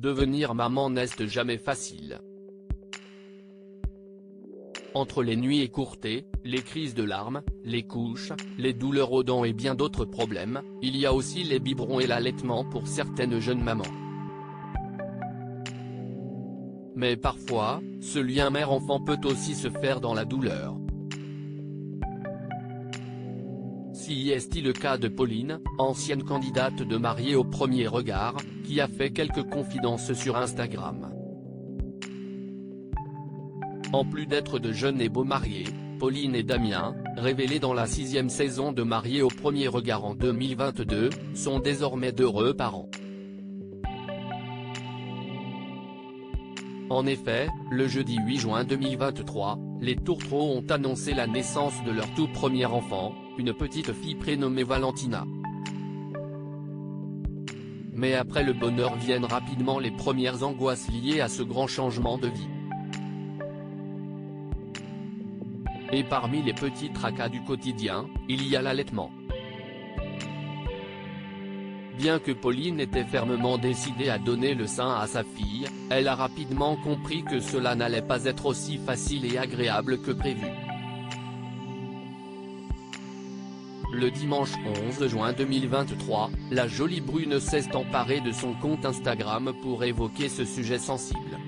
Devenir maman n'est jamais facile. Entre les nuits écourtées, les crises de larmes, les couches, les douleurs aux dents et bien d'autres problèmes, il y a aussi les biberons et l'allaitement pour certaines jeunes mamans. Mais parfois, ce lien mère-enfant peut aussi se faire dans la douleur. Si est le cas de Pauline, ancienne candidate de mariée au premier regard, qui a fait quelques confidences sur Instagram. En plus d'être de jeunes et beaux mariés, Pauline et Damien, révélés dans la 6e saison de Mariés au premier regard en 2022, sont désormais d'heureux parents. En effet, le jeudi 8 juin 2023, les tourtereaux ont annoncé la naissance de leur tout premier enfant, une petite fille prénommée Valentina. Mais après le bonheur viennent rapidement les premières angoisses liées à ce grand changement de vie. Et parmi les petits tracas du quotidien, il y a l'allaitement. Bien que Pauline était fermement décidée à donner le sein à sa fille, elle a rapidement compris que cela n'allait pas être aussi facile et agréable que prévu. Le dimanche 11 juin 2023, la jolie brune s'est emparée de son compte Instagram pour évoquer ce sujet sensible.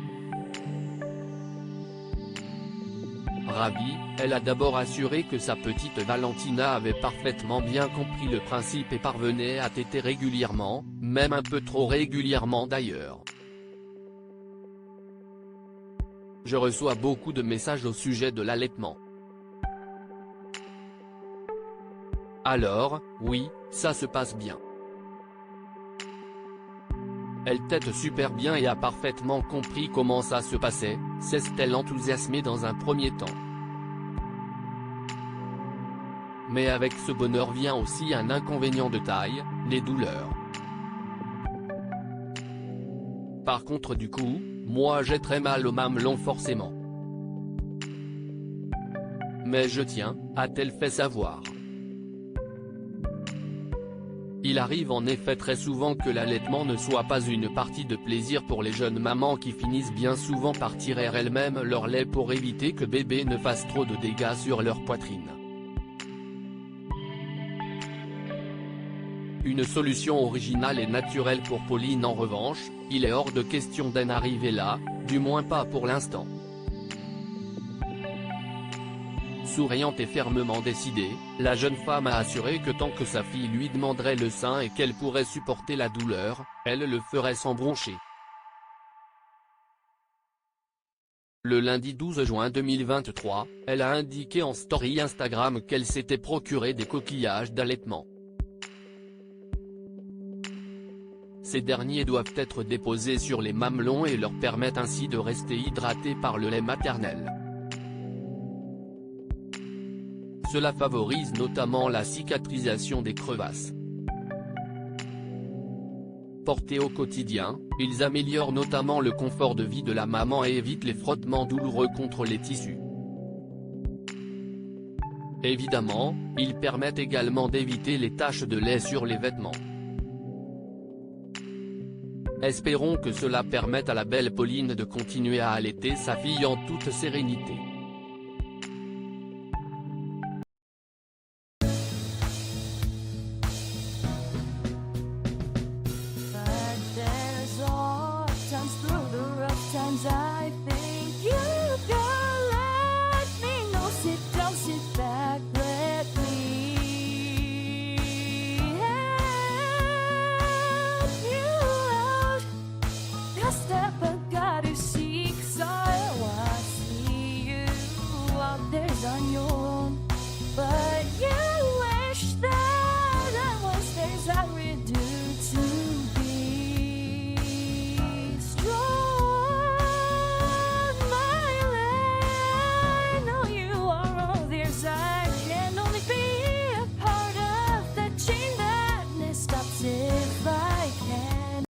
Ravie, elle a d'abord assuré que sa petite Valentina avait parfaitement bien compris le principe et parvenait à téter régulièrement, même un peu trop régulièrement d'ailleurs. Je reçois beaucoup de messages au sujet de l'allaitement. Alors, oui, ça se passe bien. Elle tète super bien et a parfaitement compris comment ça se passait, s'est-elle enthousiasmée dans un premier temps. Mais avec ce bonheur vient aussi un inconvénient de taille, les douleurs. Par contre du coup, moi j'ai très mal au mamelon forcément. Mais je tiens, a-t-elle fait savoir. Il arrive en effet très souvent que l'allaitement ne soit pas une partie de plaisir pour les jeunes mamans qui finissent bien souvent par tirer elles-mêmes leur lait pour éviter que bébé ne fasse trop de dégâts sur leur poitrine. Une solution originale et naturelle pour Pauline en revanche, il est hors de question d'en arriver là, du moins pas pour l'instant. Souriante et fermement décidée, la jeune femme a assuré que tant que sa fille lui demanderait le sein et qu'elle pourrait supporter la douleur, elle le ferait sans broncher. Le lundi 12 juin 2023, elle a indiqué en story Instagram qu'elle s'était procuré des coquillages d'allaitement. Ces derniers doivent être déposés sur les mamelons et leur permettent ainsi de rester hydratés par le lait maternel. Cela favorise notamment la cicatrisation des crevasses. Portés au quotidien, ils améliorent notamment le confort de vie de la maman et évitent les frottements douloureux contre les tissus. Évidemment, ils permettent également d'éviter les taches de lait sur les vêtements. Espérons que cela permette à la belle Pauline de continuer à allaiter sa fille en toute sérénité.